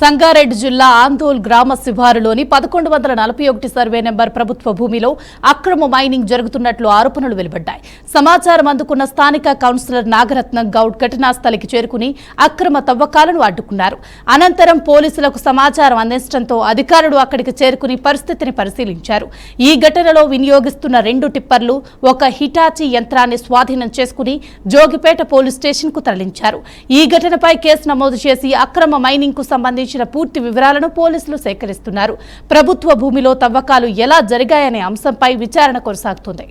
సంగారెడ్డి జిల్లా ఆందోళ్ గ్రామ శివారులోని 1141 సర్వే నెంబర్ ప్రభుత్వ భూమిలో అక్రమ మైనింగ్ జరుగుతున్నట్లు ఆరోపణలు వెలువడ్డాయి. సమాచారం అందుకున్న స్థానిక కౌన్సిలర్ నాగరత్నం గౌడ్ ఘటనా స్థలికి చేరుకుని అక్రమ తవ్వకాలను అడ్డుకున్నారు. అనంతరం పోలీసులకు సమాచారం అందించడంతో అధికారులు అక్కడికి చేరుకుని పరిస్థితిని పరిశీలించారు. ఈ ఘటనలో వినియోగిస్తున్న 2 టిప్పర్లు, ఒక హిటాచీ యంత్రాన్ని స్వాధీనం చేసుకుని జోగిపేట పోలీస్ స్టేషన్ కు తరలించారు. ఈ ఘటనపై కేసు నమోదు చేసి అక్రమ మైనింగ్ కు సంబంధించిన పూర్తి వివరాలను పోలీసులు సేకరిస్తున్నారు. ప్రభుత్వ భూమిలో తవ్వకాలు ఎలా జరిగాయనే అంశంపై విచారణ కొనసాగుతుంది.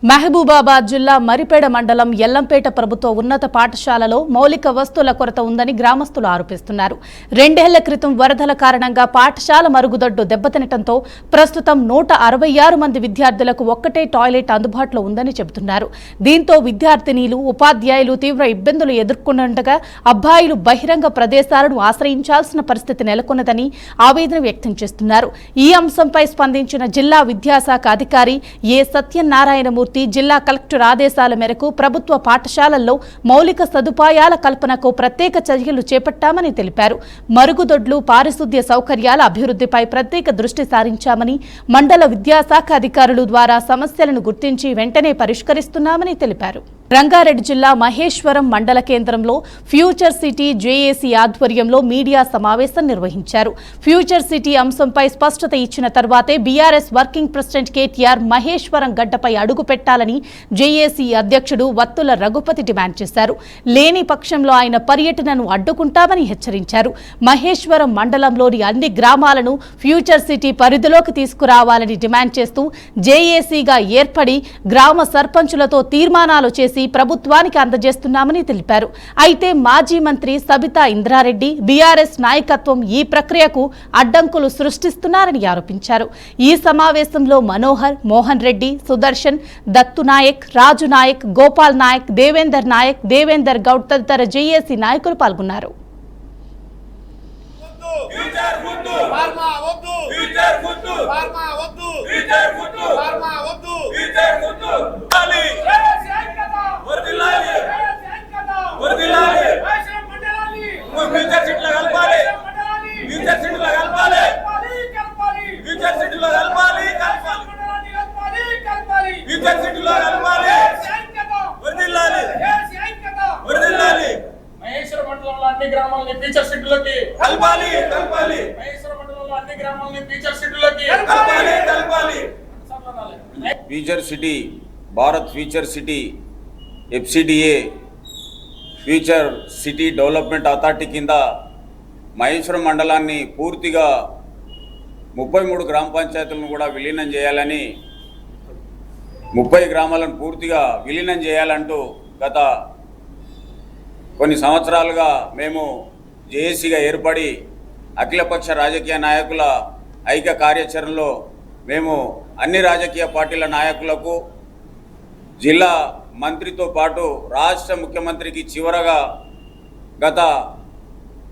మహబూబాబాద్ జిల్లా మరిపేడ మండలం ఎల్లంపేట ప్రభుత్వ ఉన్నత పాఠశాలలో మౌలిక వస్తువుల కొరత ఉందని గ్రామస్తులు ఆరోపిస్తున్నారు. 2 ఏళ్ల క్రితం వరదల కారణంగా పాఠశాల మరుగుదొడ్డు దెబ్బతినటంతో ప్రస్తుతం 166 మంది విద్యార్థులకు ఒక్కటే టాయిలెట్ అందుబాటులో ఉందని చెబుతున్నారు. దీంతో విద్యార్థినీలు, ఉపాధ్యాయులు తీవ్ర ఇబ్బందులు ఎదుర్కొంటుండగా అబ్బాయిలు బహిరంగ ప్రదేశాలను ఆశ్రయించాల్సిన పరిస్థితి నెలకొన్నదని ఆవేదన వ్యక్తం చేస్తున్నారు. ఈ అంశంపై స్పందించిన జిల్లా విద్యాశాఖ అధికారి ఏ సత్యనారాయణమూర్తి జిల్లా కలెక్టర్ ఆదేశాల మేరకు ప్రభుత్వ పాఠశాలల్లో మౌలిక సదుపాయాల కల్పనకు ప్రత్యేక చర్యలు చేపట్టామని తెలిపారు. మరుగుదొడ్లు, పారిశుద్ధ్య సౌకర్యాల అభివృద్ధిపై ప్రత్యేక దృష్టి సారించామని, మండల విద్యాశాఖ అధికారుల ద్వారా సమస్యలను గుర్తించి వెంటనే పరిష్కరిస్తున్నామని తెలిపారు. రంగారెడ్డి జిల్లా మహేశ్వరం మండల కేంద్రంలో ఫ్యూచర్ సిటీ జేఏసీ ఆధ్వర్యంలో మీడియా సమావేశం నిర్వహించారు. ఫ్యూచర్ సిటీ అంశంపై స్పష్టత ఇచ్చిన తర్వాతే BRS working president KTR Maheshwaram గడ్డపై అడుగు పెట్టాలని జేఏసీ అధ్యక్షుడు వత్తుల రఘుపతి డిమాండ్ చేశారు. లేని పక్షంలో ఆయన పర్యటనను అడ్డుకుంటామని హెచ్చరించారు. మహేశ్వరం మండలంలోని అన్ని గ్రామాలను ఫ్యూచర్ సిటీ పరిధిలోకి తీసుకురావాలని డిమాండ్ చేస్తూ జేఏసీగా ఏర్పడి గ్రామ సర్పంచులతో తీర్మానాలు చేసి ప్రభుత్వానికి అందజేస్తున్నామని తెలిపారు. అయితే మాజీ మంత్రి సబితా ఇంద్రారెడ్డి, బీఆర్ఎస్ నాయకత్వం ఈ ప్రక్రియకు అడ్డంకులు సృష్టిస్తున్నారని ఆరోపించారు. ఈ సమావేశంలో మనోహర్, మోహన్ రెడ్డి, సుదర్శన్, దత్తు నాయక్, రాజు నాయక్, గోపాల్ నాయక్, దేవేందర్ నాయక్, దేవేందర్ గౌడ్ తదితర జేఏసీ నాయకులు పాల్గొన్నారు. మహేశ్వర మండలంలో అన్ని గ్రామాలని ఫ్యూచర్ సిటీలోకి కలపాలి. మహేశ్వర మండలంలో అన్ని గ్రామాలని ఫ్యూచర్ సిటీలోకి కలపాలి. Future city, Bharat future city, FCDA future city development authority కింద మహేశ్వరం మండలాన్ని పూర్తిగా 33 గ్రామ పంచాయతీలను కూడా విలీనం చేయాలని, 30 గ్రామాలను పూర్తిగా విలీనం చేయాలంటూ గత కొన్ని సంవత్సరాలుగా మేము జేఏసీగా ఏర్పడి అఖిలపక్ష రాజకీయ నాయకుల ఐక్య కార్యాచరణలో మేము అన్ని రాజకీయ పార్టీల నాయకులకు, జిల్లా మంత్రితో పాటు రాష్ట్ర ముఖ్యమంత్రికి చివరగా గత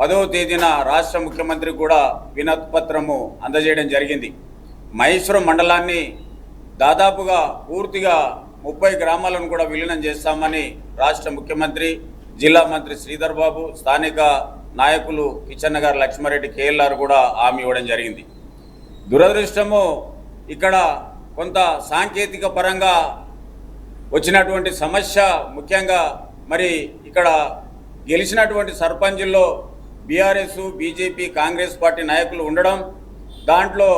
10వ తేదీన రాష్ట్ర ముఖ్యమంత్రి కూడా వినతి పత్రము అందజేయడం జరిగింది. మహేశ్వరం మండలాన్ని దాదాపుగా పూర్తిగా 30 గ్రామాలను కూడా విలీనం చేస్తామని రాష్ట్ర ముఖ్యమంత్రి, జిల్లా మంత్రి శ్రీధర్ బాబు, స్థానిక నాయకులు కిచెన్ గారు, లక్ష్మారెడ్డి, కేఎల్ఆర్ కూడా హామీ ఇవ్వడం జరిగింది. దురదృష్టము ఇక్కడ కొంత సాంకేతిక పరంగా వచ్చినటువంటి సమస్య, ముఖ్యంగా మరి ఇక్కడ గెలిచినటువంటి సర్పంచుల్లో బీఆర్ఎస్, బీజేపీ, కాంగ్రెస్ పార్టీ నాయకులు ఉండడం, దాంట్లో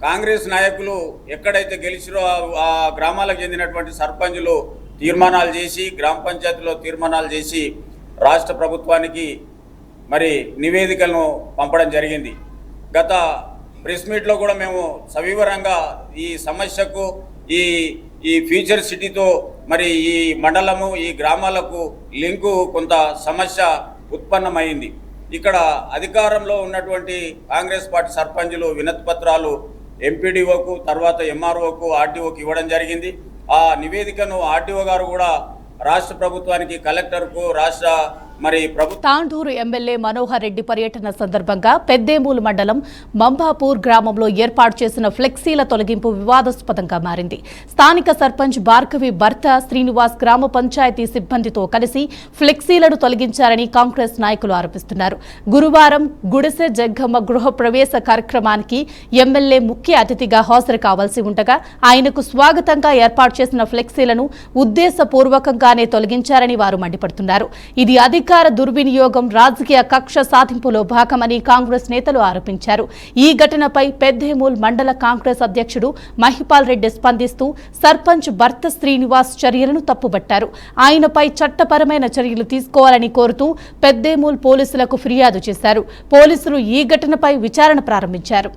కాంగ్రెస్ నాయకులు ఎక్కడైతే గెలిచిరో ఆ గ్రామాలకు చెందినటువంటి సర్పంచులు తీర్మానాలు చేసి, గ్రామ పంచాయతీలో తీర్మానాలు చేసి రాష్ట్ర ప్రభుత్వానికి మరి నివేదికలను పంపడం జరిగింది. గత ప్రెస్ మీట్లో కూడా మేము సవివరంగా ఈ సమస్యకు, ఈ ఫ్యూచర్ సిటీతో మరి ఈ మండలము, ఈ గ్రామాలకు లింకు కొంత సమస్య ఉత్పన్నమైంది. ఇక్కడ అధికారంలో ఉన్నటువంటి కాంగ్రెస్ పార్టీ సర్పంచులు వినతి పత్రాలు ఎంపీడీఓకు, తర్వాత ఎంఆర్ఓకు, ఆర్డీఓకు ఇవ్వడం జరిగింది. ఆ నివేదికను ఆర్డీఓ గారు కూడా రాష్ట్ర ప్రభుత్వానికి, కలెక్టర్కు, రాష్ట్ర మరి ప్రభుత్వం తాండూరు ఎమ్మెల్యే మనోహర్ రెడ్డి పర్యటన సందర్భంగా పెద్దేమూలు మండలం మంబాపూర్ గ్రామంలో ఏర్పాటు చేసిన ఫ్లెక్సీల తొలగింపు వివాదాస్పదంగా మారింది. స్థానిక సర్పంచ్ భార్గవి భర్త శ్రీనివాస్ గ్రామ పంచాయతీ సిబ్బందితో కలిసి ఫ్లెక్సీలను తొలగించారని కాంగ్రెస్ నాయకులు ఆరోపిస్తున్నారు. గురువారం గుడిసె జగ్గమ్మ గృహ ప్రవేశ కార్యక్రమానికి ఎమ్మెల్యే ముఖ్య అతిథిగా హాజరు కావాల్సి ఉండగా ఆయనకు స్వాగతంగా ఏర్పాటు చేసిన ఫ్లెక్సీలను ఉద్దేశపూర్వకంగానే తొలగించారని వారు మండిపడుతున్నారు. ఇది అధికార దుర్వినియోగం, రాజకీయ కక్ష సాధింపులో భాగమని కాంగ్రెస్ నేతలు ఆరోపించారు. ఈ ఘటనపై పెద్దేమూల్ మండల కాంగ్రెస్ అధ్యక్షుడు మహిపాల్ రెడ్డి స్పందిస్తూ సర్పంచ్ భర్త శ్రీనివాస్ చర్యలను తప్పుబట్టారు. ఆయనపై చట్టపరమైన చర్యలు తీసుకోవాలని కోరుతూ పెద్దేమూల్ పోలీసులకు ఫిర్యాదు చేశారు. పోలీసులు ఈ ఘటనపై విచారణ ప్రారంభించారు.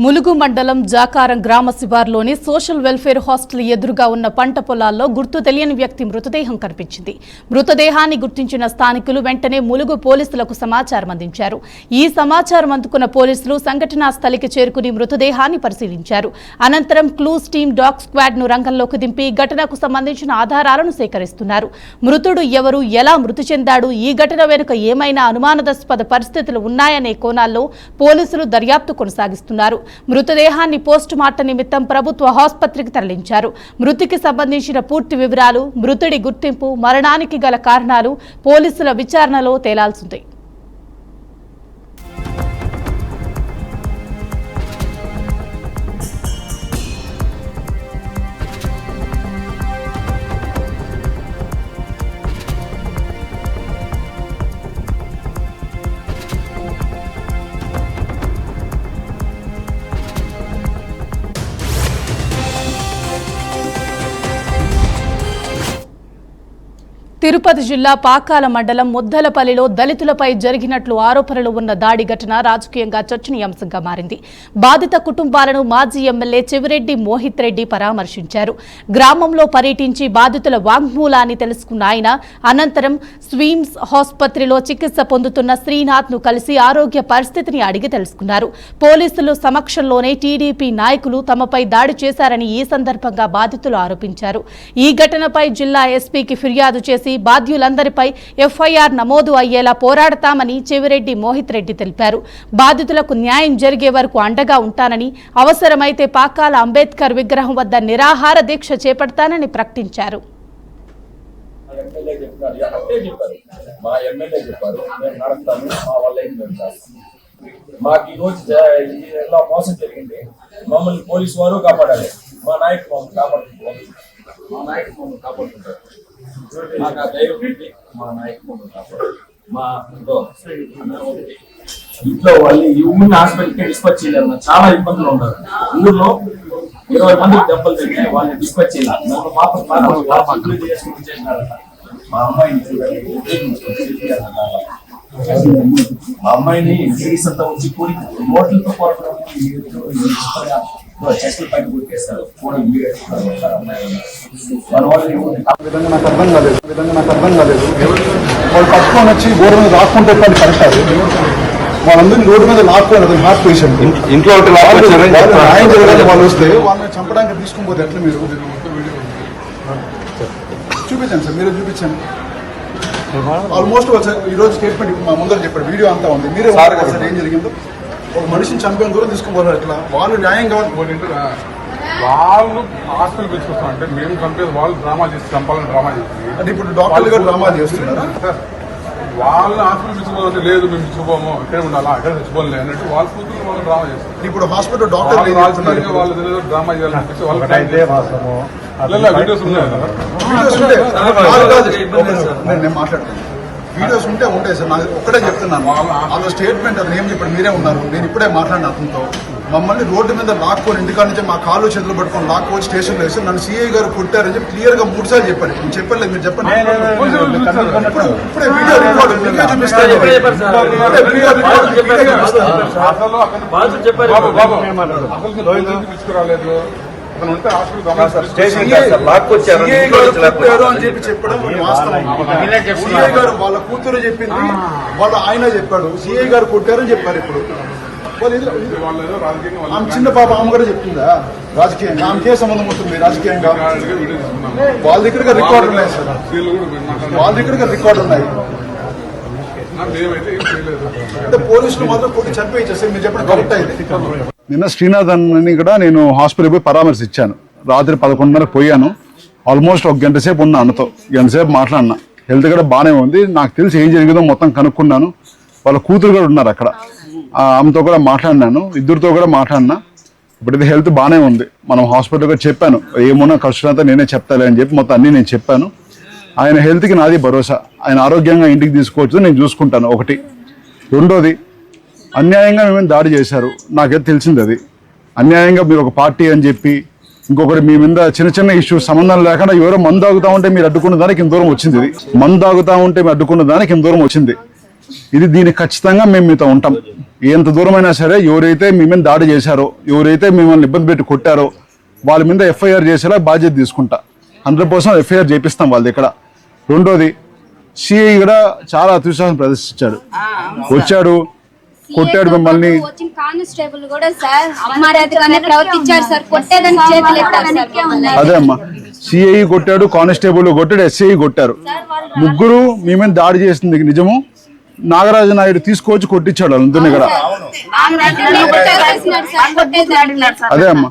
ములుగు మండలం జాకారం గ్రామ శివార్లోని సోషల్ వెల్ఫేర్ హాస్టల్ ఎదురుగా ఉన్న పంట పొలాల్లో గుర్తు తెలియని వ్యక్తి మృతదేహం కనిపించింది. మృతదేహాన్ని గుర్తించిన స్థానికులు వెంటనే ములుగు పోలీసులకు సమాచారం అందించారు. ఈ సమాచారం అందుకున్న పోలీసులు సంఘటనా స్థలికి చేరుకుని మృతదేహాన్ని పరిశీలించారు. అనంతరం క్లూస్ టీం డాగ్ స్క్వాడ్ ను రంగంలోకి దింపి ఘటనకు సంబంధించిన ఆధారాలను సేకరిస్తున్నారు. మృతుడు ఎవరు, ఎలా మృతి చెందాడు, ఈ ఘటన వెనుక ఏమైనా అనుమానాస్పద పరిస్థితులు ఉన్నాయనే కోణాల్లో పోలీసులు దర్యాప్తు కొనసాగిస్తున్నారు. మృతదేహాన్ని పోస్ట్ మార్టం నిమిత్తం ప్రభుత్వ ఆసుపత్రికి తరలించారు. మృతికి సంబంధించిన పూర్తి వివరాలు, మృతుడి గుర్తింపు, మరణానికి గల కారణాలు పోలీసుల విచారణలో తేలాల్సింది. తిరుపతి జిల్లా పాకాల మండలం ముద్దలపల్లిలో దళితులపై జరిగినట్లు ఆరోపణలు ఉన్న దాడి ఘటన రాజకీయంగా చర్చనీయాంశంగా మారింది. బాధిత కుటుంబాలను మాజీ ఎమ్మెల్యే చెవిరెడ్డి మోహిత్ రెడ్డి పరామర్శించారు. గ్రామంలో పర్యటించి బాధితుల వాంగ్మూలాన్ని తెలుసుకున్న ఆయన అనంతరం స్విమ్స్ ఆసుపత్రిలో చికిత్స పొందుతున్న శ్రీనాథ్ ను కలిసి ఆరోగ్య పరిస్థితిని అడిగి తెలుసుకున్నారు. పోలీసులు సమక్షంలోనే టీడీపీ నాయకులు తమపై దాడి చేశారని ఈ సందర్భంగా బాధితులు ఆరోపించారు. ఈ ఘటనపై జిల్లా ఎస్పీకి ఫిర్యాదు చేసి బాధ్యులందరిపై ఎఫ్ఐఆర్ నమోదు అయ్యేలా పోరాడతామని చెవిరెడ్డి మోహిత్ రెడ్డి తెలిపారు. బాధితులకు న్యాయం జరిగే వరకు అండగా ఉంటానని, అవసరమైతే పాకాల అంబేద్కర్ విగ్రహం వద్ద నిరాహార దీక్ష చేపడతానని ప్రకటించారు. మాకు ఈ రోజు ఎలా మోసం జరిగింది, మమ్మల్ని పోలీసు వారు కాపాడాలి, మా నాయకుడు మమ్మల్ని కాపాడుతుంటారు, మా నాయకుడు మమ్మల్ని కాపాడుతుంటారు, మాకు ఆ ధైర్యం ఉంది, మా నాయకుడు మమ్మల్ని కాపాడాలి. మా ఇంట్లో వాళ్ళు ఈ ఊరిని హాస్పిటల్కి డిస్పాచ్ చేయలేదు, చాలా ఇబ్బందులు ఉన్నారు. ఊర్లో 20 మందికి దెబ్బలు తగ్గినాయి, వాళ్ళని డిస్పాచ్ చేయాలి. నన్ను మాత్రం చేసినారట. మా అమ్మాయిని మా అమ్మాయిని లేడీస్ అంతా వచ్చి కూడి నోట్లతో కొరకడం, చెస్ట్ల పైన కొట్టేస్తారు. నాకు అర్థం కాలేదు వాళ్ళు పట్టుకొని వచ్చి గోడ మీద రాకుంటే కరెక్ట్. వాళ్ళందరినీ రోడ్డు మీద లాక్కోవాలి, అది హార్ట్ పేషెంట్. ఇంట్లో న్యాయం జరగాలి. వాళ్ళు వస్తే వాళ్ళని చంపడానికి తీసుకుని పోతే ఎట్లా? మీరు చూపించండి సార్, మీరే చూపించండి. ఆల్మోస్ట్ ఈ రోజు స్టేట్మెంట్ మా ముందర చెప్పాడు, వీడియో అంతా ఉంది. మీరే సార్ ఏం జరిగిందో. ఒక మనిషిని చంపేంత దూరం తీసుకుపోతారు. ఎట్లా? వాళ్ళు న్యాయం కావాలి. వాళ్ళు హాస్పిటల్ తీసుకొస్తాం అంటే మేము చంపేది, వాళ్ళు డ్రామా చేసి చంపాలని డ్రామా చేసి అంటే ఇప్పుడు డాక్టర్లు గారు డ్రామా చేస్తున్నారా? వాళ్ళని హాస్పిటల్ తెచ్చుకోవాలంటే లేదు మేము తెచ్చుకోము ఇక్కడే ఉండాలా అక్కడ తెచ్చుకోలే అన్నట్టు వాళ్ళ కూతురు వాళ్ళు డ్రామా చేస్తారు. ఇప్పుడు హాస్పిటల్ డాక్టర్ వాళ్ళు తెలియదు డ్రామా చేయాలని వాళ్ళ వీడియోస్ ఉన్నాయి కదా. నేను మాట్లాడుతాను. వీడియోస్ ఉంటే ఉంటాయి సార్. నాకు ఒక్కటే చెప్తున్నాను, వాళ్ళ స్టేట్మెంట్ అతను ఏం చెప్పాడు మీరే ఉన్నారు. నేను ఇప్పుడే మాట్లాడిన అతనితో, మమ్మల్ని రోడ్డు మీద లాక్కొని ఇంటికాడ నుంచి మా కాళ్ళు చేతులు పట్టుకొని లాక్కొని స్టేషన్లో వేసి నన్ను సిఐ గారు కొట్టారని చెప్పి క్లియర్ గా 3 సార్లు చెప్పారు. నేను చెప్పలేదు, మీరు చెప్పండి. ఇప్పుడే వీడియో రికార్డు మీకే చూపిస్తాను. తీసుకురాలేదు వాళ్ళ కూతురు చెప్పింది, వాళ్ళ ఆయన చెప్పాడు, సిఐ గారు కొట్టారని చెప్పారు. ఇప్పుడు ఆమె చిన్న పాప ఆమె కూడా చెప్తుందా రాజకీయంగా? ఆమెకే సంబంధం ఉంటుంది రాజకీయంగా? వాళ్ళ దగ్గర రికార్డు ఉన్నాయి సార్, వాళ్ళ దగ్గర రికార్డు ఉన్నాయి. అంటే పోలీసులు మాత్రం కొట్టి చంపేయించేస్తారు. మీరు చెప్పండి కరెక్ట్ అయితే. నిన్న శ్రీనాథ్ అని కూడా నేను హాస్పిటల్ పోయి పరామర్శించాను. రాత్రి 11:30 పోయాను. ఆల్మోస్ట్ 1 గంట సేపు ఉన్నా అన్నతో, గంట సేపు మాట్లాడినా. హెల్త్ కూడా బాగానే ఉంది. నాకు తెలిసి ఏం జరిగిందో మొత్తం కనుక్కున్నాను. వాళ్ళ కూతురు కూడా ఉన్నారు అక్కడ, ఆమెతో కూడా మాట్లాడినాను, ఇద్దరితో కూడా మాట్లాడినా. ఇప్పుడైతే హెల్త్ బాగానే ఉంది. మనం హాస్పిటల్ కూడా చెప్పాను, ఏమున్నా ఖర్చులంతా నేనే చెప్తాలే అని చెప్పి మొత్తం అన్నీ నేను చెప్పాను. ఆయన హెల్త్కి నాది భరోసా. ఆయన ఆరోగ్యంగా ఇంటికి తీసుకోవచ్చు, నేను చూసుకుంటాను. ఒకటి. రెండోది, అన్యాయంగా మేము దాడి చేశారు. నాకైతే తెలిసింది అది అన్యాయంగా. మీరు ఒక పార్టీ అని చెప్పి ఇంకొకటి మీ మీద చిన్న చిన్న ఇష్యూస్ సంబంధం లేకుండా ఎవరో మందు తాగుతా ఉంటే మీరు అడ్డుకున్న దానికి ఇంత దూరం వచ్చింది. ఇది మందు తాగుతా ఉంటే మీరు అడ్డుకున్న దానికి ఇంత దూరం వచ్చింది. ఇది దీనికి ఖచ్చితంగా మేము మీతో ఉంటాం. ఎంత దూరమైనా సరే, ఎవరైతే మీ మీద దాడి చేశారో, ఎవరైతే మిమ్మల్ని ఇబ్బంది పెట్టి కొట్టారో వాళ్ళ మీద ఎఫ్ఐఆర్ చేసేలా బాధ్యత తీసుకుంటా. 100% ఎఫ్ఐఆర్ చేపిస్తాం వాళ్ళ దగ్గర. రెండోది, సిఐ కూడా చాలా అత్యుత్సాహం ప్రదర్శించాడు. వచ్చాడు, కొట్టాడు మిమ్మల్ని. కానిస్టేబుల్ కూడా సార్ అమ్మారాధిగానే ప్రవర్తించారు సార్. కొట్టేదని చేతులు ఎత్తారు. అదే అమ్మా, సిఐ కొట్టాడు, కానిస్టేబుల్ కొట్టాడు, ఎస్ఐ కొట్టారు. ముగ్గురు మీ మీద దాడి చేసింది నిజము. నాగరాజు నాయుడు తీసుకొచ్చి కొట్టించాడు వాళ్ళందరినీ కూడా. అదే అమ్మా,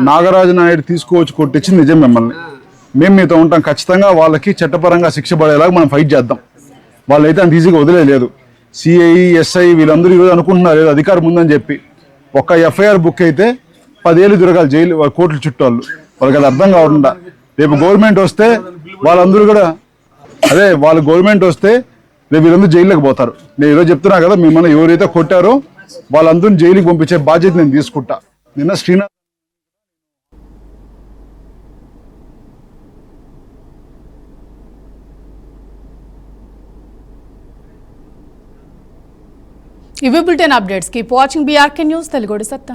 నాగరాజు నాయుడు తీసుకువచ్చి కొట్టించింది నిజం. మిమ్మల్ని మేము మీతో ఉంటాం ఖచ్చితంగా. వాళ్ళకి చట్టపరంగా శిక్ష పడేలాగా మనం ఫైట్ చేద్దాం. వాళ్ళైతే అంత ఈజీగా వదిలేదు. సిఐ, ఎస్ఐ వీళ్ళందరూ ఈరోజు అనుకుంటున్నారు ఏదో అధికారం ఉందని చెప్పి. ఒక్క ఎఫ్ఐఆర్ బుక్ అయితే 10 ఏళ్ళు తిరగాలి జైలు, కోర్టుల చుట్టూ వాళ్ళు. వాళ్ళకి అది అర్థం కాకుండా రేపు గవర్నమెంట్ వస్తే వాళ్ళందరూ కూడా అదే వాళ్ళు గవర్నమెంట్ వస్తే రేపు వీళ్ళందరూ జైల్లోకి పోతారు. నేను ఈరోజు చెప్తున్నా కదా, మిమ్మల్ని ఎవరైతే కొట్టారో వాళ్ళందరినీ జైలుకి పంపించే బాధ్యత నేను తీసుకుంటా. నిన్న శ్రీనాథ్ ఇవి bulletin updates. Keep watching BRK news Telugu సత్తా.